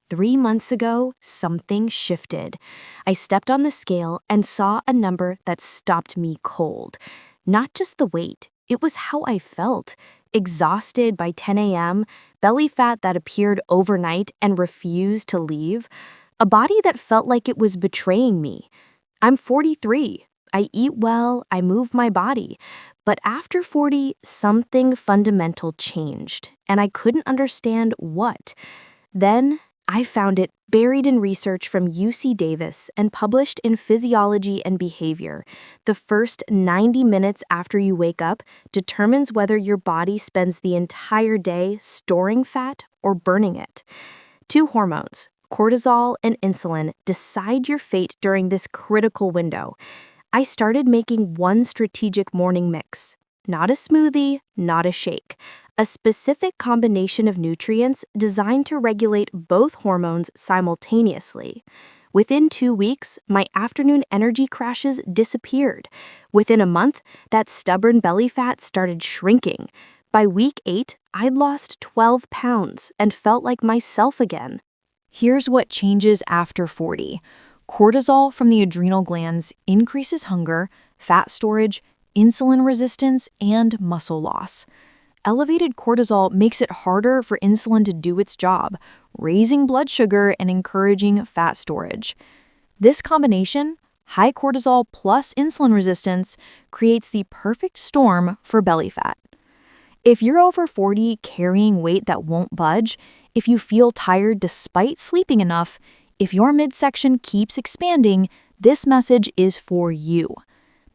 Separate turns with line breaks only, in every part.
3 months ago, something shifted. I stepped on the scale and saw a number that stopped me cold. Not just the weight, it was how I felt. Exhausted by 10 a.m., belly fat that appeared overnight and refused to leave. A body that felt like it was betraying me. I'm 43. I eat well, I move my body. But after 40, something fundamental changed, and I couldn't understand what. Then, I found it buried in research from UC Davis and published in Physiology and Behavior. The first 90 minutes after you wake up determines whether your body spends the entire day storing fat or burning it. 2 hormones, cortisol and insulin, decide your fate during this critical window. I started making one strategic morning mix. Not a smoothie, not a shake. A specific combination of nutrients designed to regulate both hormones simultaneously. Within 2 weeks, my afternoon energy crashes disappeared. Within a month, that stubborn belly fat started shrinking. By week 8, I'd lost 12 pounds and felt like myself again. Here's what changes after 40. Cortisol from the adrenal glands increases hunger, fat storage, insulin resistance, and muscle loss. Elevated cortisol makes it harder for insulin to do its job, raising blood sugar and encouraging fat storage. This combination, high cortisol plus insulin resistance, creates the perfect storm for belly fat. If you're over 40 carrying weight that won't budge, if you feel tired despite sleeping enough, if your midsection keeps expanding, this message is for you.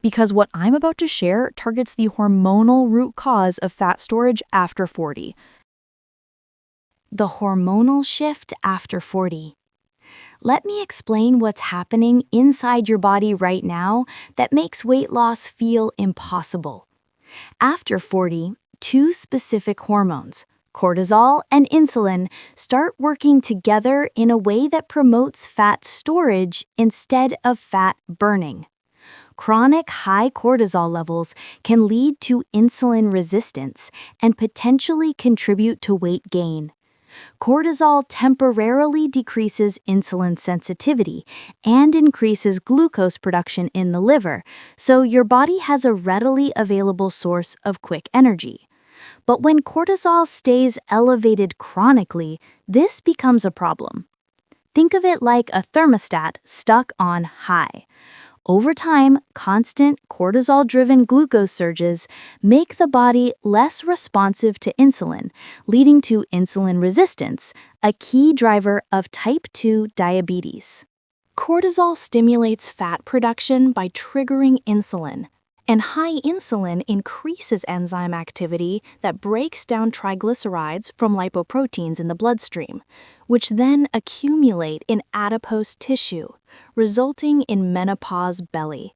Because what I'm about to share targets the hormonal root cause of fat storage after 40. The hormonal shift after 40. Let me explain what's happening inside your body right now that makes weight loss feel impossible. After 40, 2 specific hormones, cortisol and insulin, start working together in a way that promotes fat storage instead of fat burning. Chronic high cortisol levels can lead to insulin resistance and potentially contribute to weight gain. Cortisol temporarily decreases insulin sensitivity and increases glucose production in the liver, so your body has a readily available source of quick energy. But when cortisol stays elevated chronically, this becomes a problem. Think of it like a thermostat stuck on high. Over time, constant cortisol-driven glucose surges make the body less responsive to insulin, leading to insulin resistance, a key driver of type 2 diabetes. Cortisol stimulates fat production by triggering insulin, and high insulin increases enzyme activity that breaks down triglycerides from lipoproteins in the bloodstream, which then accumulate in adipose tissue, resulting in menopause belly.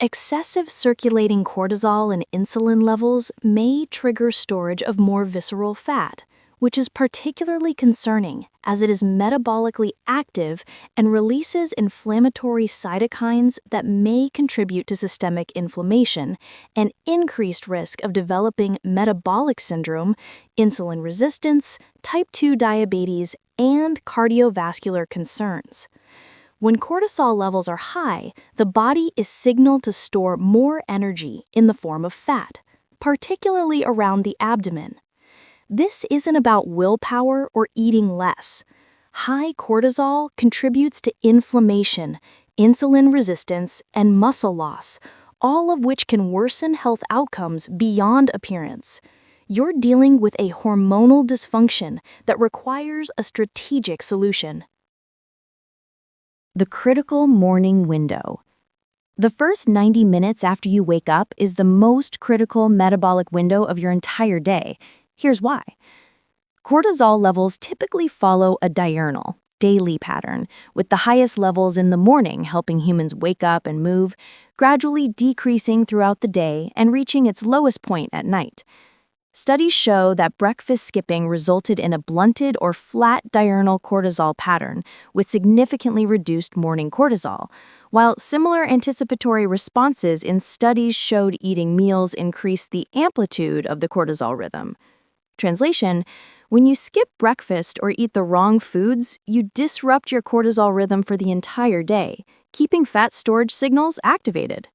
Excessive circulating cortisol and insulin levels may trigger storage of more visceral fat, which is particularly concerning as it is metabolically active and releases inflammatory cytokines that may contribute to systemic inflammation and increased risk of developing metabolic syndrome, insulin resistance, type 2 diabetes, and cardiovascular concerns. When cortisol levels are high, the body is signaled to store more energy in the form of fat, particularly around the abdomen. This isn't about willpower or eating less. High cortisol contributes to inflammation, insulin resistance, and muscle loss, all of which can worsen health outcomes beyond appearance. You're dealing with a hormonal dysfunction that requires a strategic solution. The critical morning window. The first 90 minutes after you wake up is the most critical metabolic window of your entire day. Here's why. Cortisol levels typically follow a diurnal, daily pattern, with the highest levels in the morning helping humans wake up and move, gradually decreasing throughout the day and reaching its lowest point at night. Studies show that breakfast skipping resulted in a blunted or flat diurnal cortisol pattern with significantly reduced morning cortisol, while similar anticipatory responses in studies showed eating meals increased the amplitude of the cortisol rhythm. Translation: When you skip breakfast or eat the wrong foods, you disrupt your cortisol rhythm for the entire day, keeping fat storage signals activated.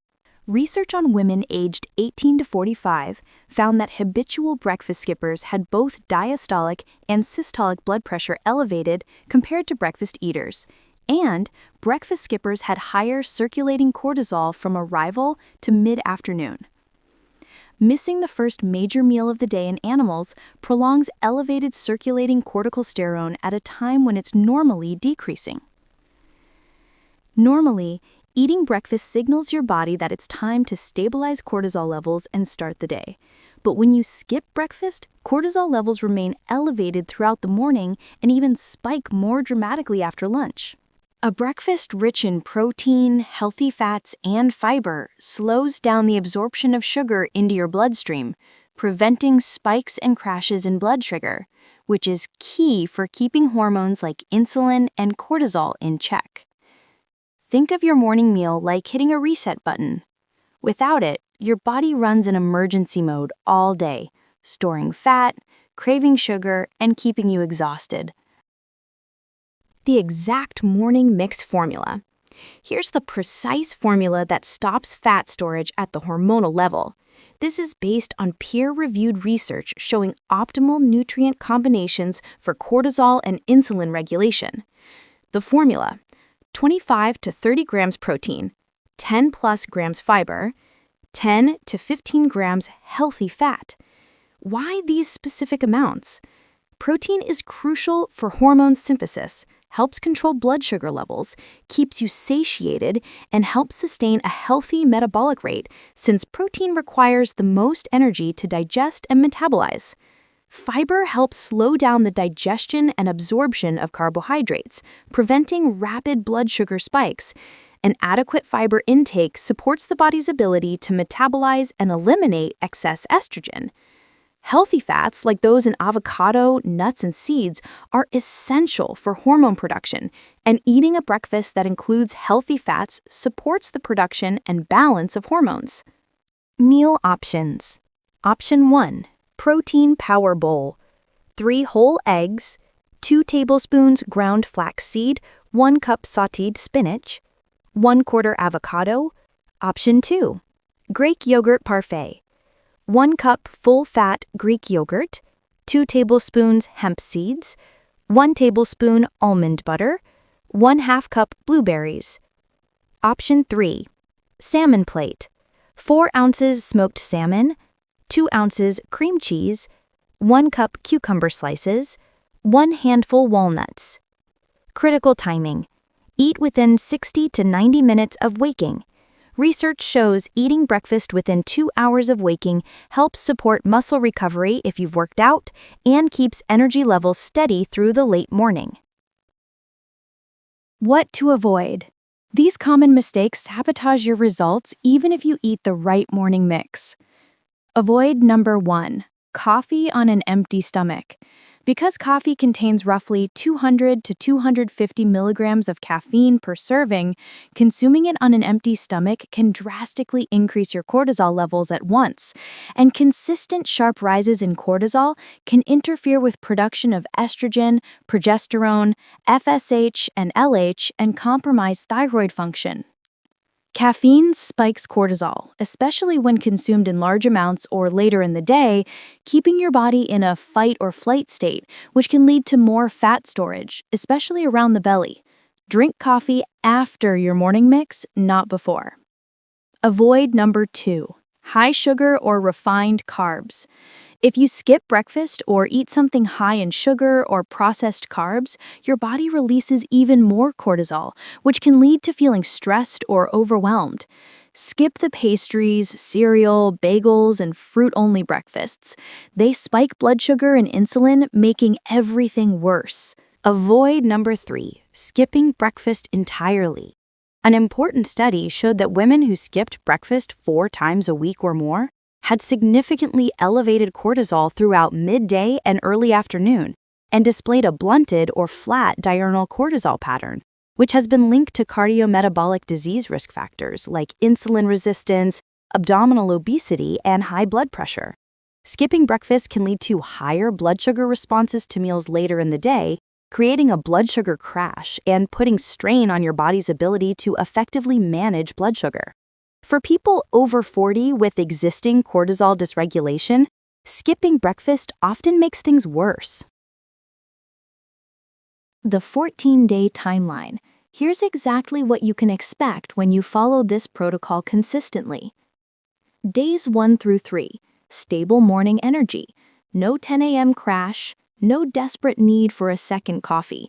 Research on women aged 18 to 45 found that habitual breakfast skippers had both diastolic and systolic blood pressure elevated compared to breakfast eaters, and breakfast skippers had higher circulating cortisol from arrival to mid-afternoon. Missing the first major meal of the day in animals prolongs elevated circulating corticosterone at a time when it's normally decreasing. Normally, eating breakfast signals your body that it's time to stabilize cortisol levels and start the day. But when you skip breakfast, cortisol levels remain elevated throughout the morning and even spike more dramatically after lunch. A breakfast rich in protein, healthy fats, and fiber slows down the absorption of sugar into your bloodstream, preventing spikes and crashes in blood sugar, which is key for keeping hormones like insulin and cortisol in check. Think of your morning meal like hitting a reset button. Without it, your body runs in emergency mode all day, storing fat, craving sugar, and keeping you exhausted. The exact morning mix formula. Here's the precise formula that stops fat storage at the hormonal level. This is based on peer-reviewed research showing optimal nutrient combinations for cortisol and insulin regulation. The formula: 25 to 30 grams protein, 10 plus grams fiber, 10 to 15 grams healthy fat. Why these specific amounts? Protein is crucial for hormone synthesis, helps control blood sugar levels, keeps you satiated, and helps sustain a healthy metabolic rate since protein requires the most energy to digest and metabolize. Fiber helps slow down the digestion and absorption of carbohydrates, preventing rapid blood sugar spikes. An adequate fiber intake supports the body's ability to metabolize and eliminate excess estrogen. Healthy fats, like those in avocado, nuts, and seeds, are essential for hormone production, and eating a breakfast that includes healthy fats supports the production and balance of hormones. Meal options. Option 1. Protein Power Bowl. 3 whole eggs, 2 tablespoons ground flaxseed, 1 cup sautéed spinach, 1/4 avocado. Option 2. Greek Yogurt Parfait. 1 cup full-fat Greek yogurt, 2 tablespoons hemp seeds, 1 tablespoon almond butter, 1/2 cup blueberries. Option 3. Salmon Plate. 4 ounces smoked salmon, 2 ounces cream cheese, 1 cup cucumber slices, 1 handful walnuts. Critical timing. Eat within 60 to 90 minutes of waking. Research shows eating breakfast within 2 hours of waking helps support muscle recovery if you've worked out and keeps energy levels steady through the late morning. What to avoid? These common mistakes sabotage your results even if you eat the right morning mix. Avoid number 1, coffee on an empty stomach. Because coffee contains roughly 200 to 250 milligrams of caffeine per serving, consuming it on an empty stomach can drastically increase your cortisol levels at once, and consistent sharp rises in cortisol can interfere with production of estrogen, progesterone, FSH, and LH, and compromise thyroid function. Caffeine spikes cortisol, especially when consumed in large amounts or later in the day, keeping your body in a fight or flight state, which can lead to more fat storage, especially around the belly. Drink coffee after your morning mix, not before. Avoid number 2, high sugar or refined carbs. If you skip breakfast or eat something high in sugar or processed carbs, your body releases even more cortisol, which can lead to feeling stressed or overwhelmed. Skip the pastries, cereal, bagels, and fruit-only breakfasts. They spike blood sugar and insulin, making everything worse. Avoid number 3, skipping breakfast entirely. An important study showed that women who skipped breakfast 4 times a week or more had significantly elevated cortisol throughout midday and early afternoon, and displayed a blunted or flat diurnal cortisol pattern, which has been linked to cardiometabolic disease risk factors like insulin resistance, abdominal obesity, and high blood pressure. Skipping breakfast can lead to higher blood sugar responses to meals later in the day, creating a blood sugar crash and putting strain on your body's ability to effectively manage blood sugar. For people over 40 with existing cortisol dysregulation, skipping breakfast often makes things worse. The 14-day timeline. Here's exactly what you can expect when you follow this protocol consistently. Days 1 through 3. Stable morning energy. No 10 a.m. crash. No desperate need for a second coffee.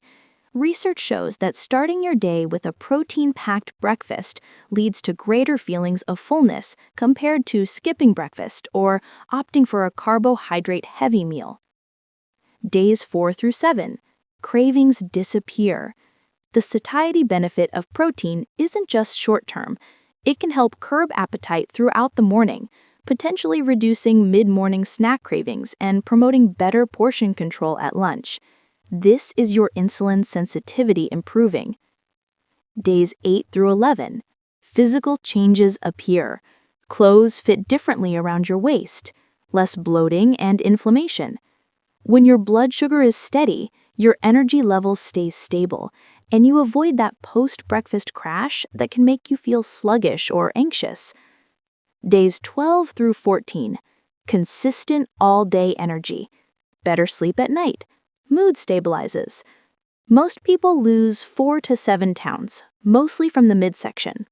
Research shows that starting your day with a protein-packed breakfast leads to greater feelings of fullness compared to skipping breakfast or opting for a carbohydrate-heavy meal. Days 4 through 7. Cravings disappear. The satiety benefit of protein isn't just short-term. It can help curb appetite throughout the morning, potentially reducing mid-morning snack cravings and promoting better portion control at lunch. This is your insulin sensitivity improving. Days 8 through 11. Physical changes appear. Clothes fit differently around your waist, less bloating and inflammation. When your blood sugar is steady, your energy levels stay stable, and you avoid that post-breakfast crash that can make you feel sluggish or anxious. Days 12 through 14. Consistent all-day energy. Better sleep at night. Mood stabilizes. Most people lose 4 to 7 pounds, mostly from the midsection.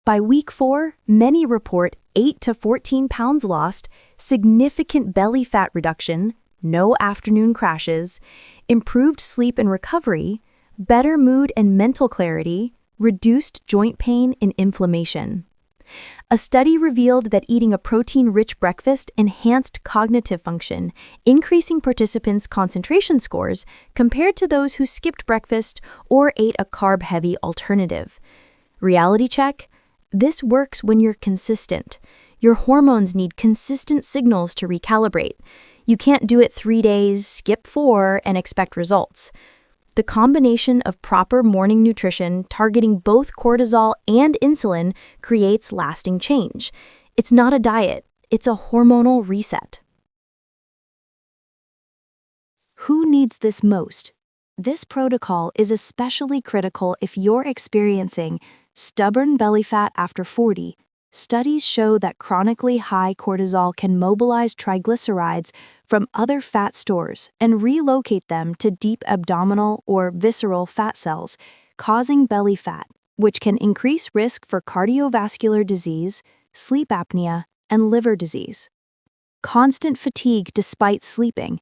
By week 4, many report 8 to 14 pounds lost, significant belly fat reduction, no afternoon crashes, improved sleep and recovery, better mood and mental clarity, reduced joint pain and inflammation. A study revealed that eating a protein-rich breakfast enhanced cognitive function, increasing participants' concentration scores compared to those who skipped breakfast or ate a carb-heavy alternative. Reality check: this works when you're consistent. Your hormones need consistent signals to recalibrate. You can't do it 3 days, skip 4, and expect results. The combination of proper morning nutrition targeting both cortisol and insulin creates lasting change. It's not a diet, it's a hormonal reset. Who needs this most? This protocol is especially critical if you're experiencing stubborn belly fat after 40. Studies show that chronically high cortisol can mobilize triglycerides from other fat stores and relocate them to deep abdominal or visceral fat cells, causing belly fat, which can increase risk for cardiovascular disease, sleep apnea, and liver disease. Constant fatigue despite sleeping.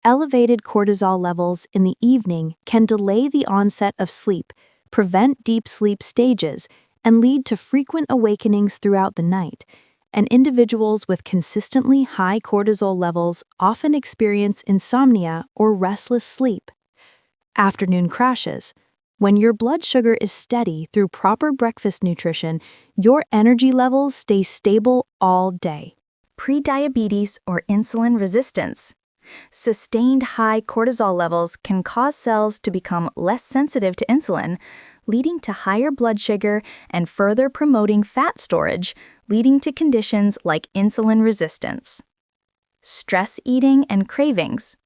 Elevated cortisol levels in the evening can delay the onset of sleep, prevent deep sleep stages, and lead to frequent awakenings throughout the night, and individuals with consistently high cortisol levels often experience insomnia or restless sleep. Afternoon crashes. When your blood sugar is steady through proper breakfast nutrition, your energy levels stay stable all day. Prediabetes or insulin resistance. Sustained high cortisol levels can cause cells to become less sensitive to insulin, leading to higher blood sugar and further promoting fat storage, leading to conditions like insulin resistance. Stress eating and cravings.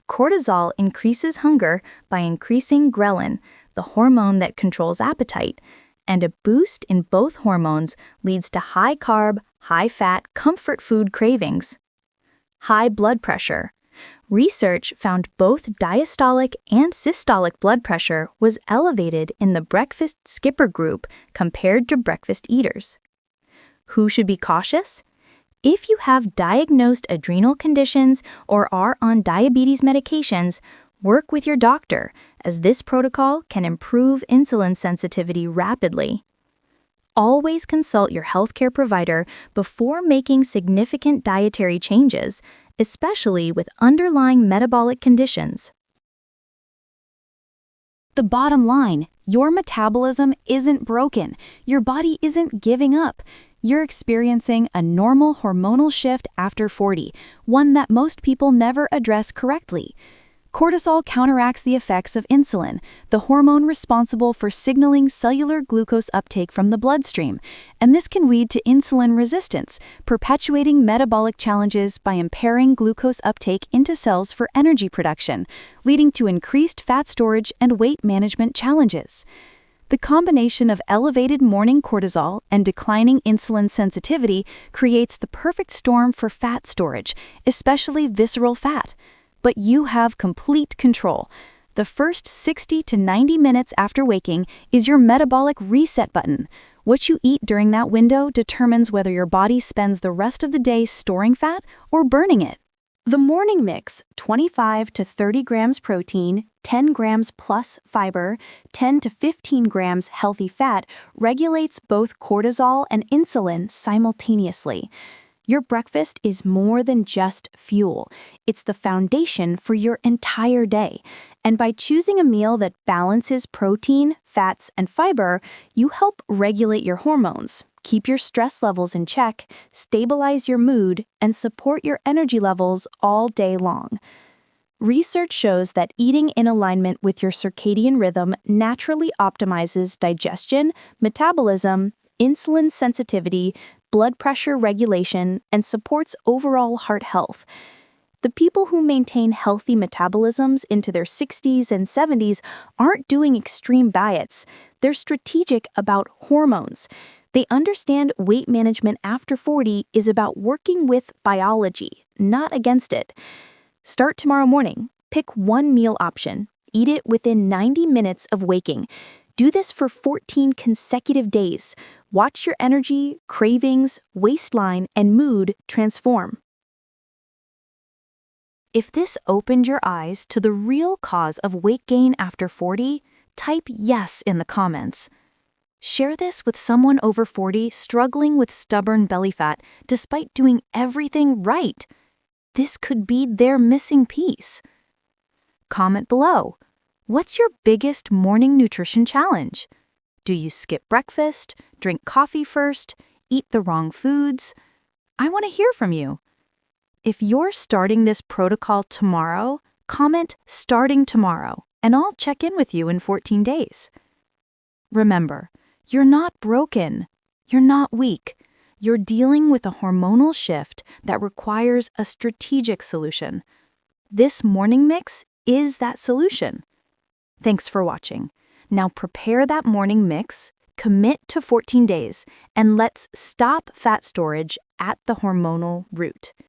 Cortisol increases hunger by increasing ghrelin, the hormone that controls appetite, and a boost in both hormones leads to high-carb, high-fat comfort food cravings. High blood pressure. Research found both diastolic and systolic blood pressure was elevated in the breakfast skipper group compared to breakfast eaters. Who should be cautious? If you have diagnosed adrenal conditions or are on diabetes medications, work with your doctor, as this protocol can improve insulin sensitivity rapidly. Always consult your healthcare provider before making significant dietary changes, especially with underlying metabolic conditions. The bottom line, your metabolism isn't broken. Your body isn't giving up. You're experiencing a normal hormonal shift after 40, one that most people never address correctly.
Cortisol counteracts the effects of insulin, the hormone responsible for signaling cellular glucose uptake from the bloodstream, and this can lead to insulin resistance, perpetuating metabolic challenges by impairing glucose uptake into cells for energy production, leading to increased fat storage and weight management challenges. The combination of elevated morning cortisol and declining insulin sensitivity creates the perfect storm for fat storage, especially visceral fat. But you have complete control. The first 60 to 90 minutes after waking is your metabolic reset button. What you eat during that window determines whether your body spends the rest of the day storing fat or burning it.
The morning mix, 25 to 30 grams protein, 10 grams plus fiber, 10 to 15 grams healthy fat, regulates both cortisol and insulin simultaneously. Your breakfast is more than just fuel. It's the foundation for your entire day. And by choosing a meal that balances protein, fats, and fiber, you help regulate your hormones, keep your stress levels in check, stabilize your mood, and support your energy levels all day long. Research shows that eating in alignment with your circadian rhythm naturally optimizes digestion, metabolism, insulin sensitivity, blood pressure regulation, and supports overall heart health. The people who maintain healthy metabolisms into their 60s and 70s aren't doing extreme diets. They're strategic about hormones. They understand weight management after 40 is about working with biology, not against it. Start tomorrow morning. Pick one meal option. Eat it within 90 minutes of waking. Do this for 14 consecutive days. Watch your energy, cravings, waistline, and mood transform. If this opened your eyes to the real cause of weight gain after 40, type yes in the comments. Share this with someone over 40 struggling with stubborn belly fat despite doing everything right. This could be their missing piece. Comment below. What's your biggest morning nutrition challenge? Do you skip breakfast, drink coffee first, eat the wrong foods? I want to hear from you. If you're starting this protocol tomorrow, comment "starting tomorrow," and I'll check in with you in 14 days. Remember, you're not broken. You're not weak. You're dealing with a hormonal shift that requires a strategic solution. This morning mix is that solution. Thanks for watching. Now prepare that morning mix, commit to 14 days, and let's stop fat storage at the hormonal root.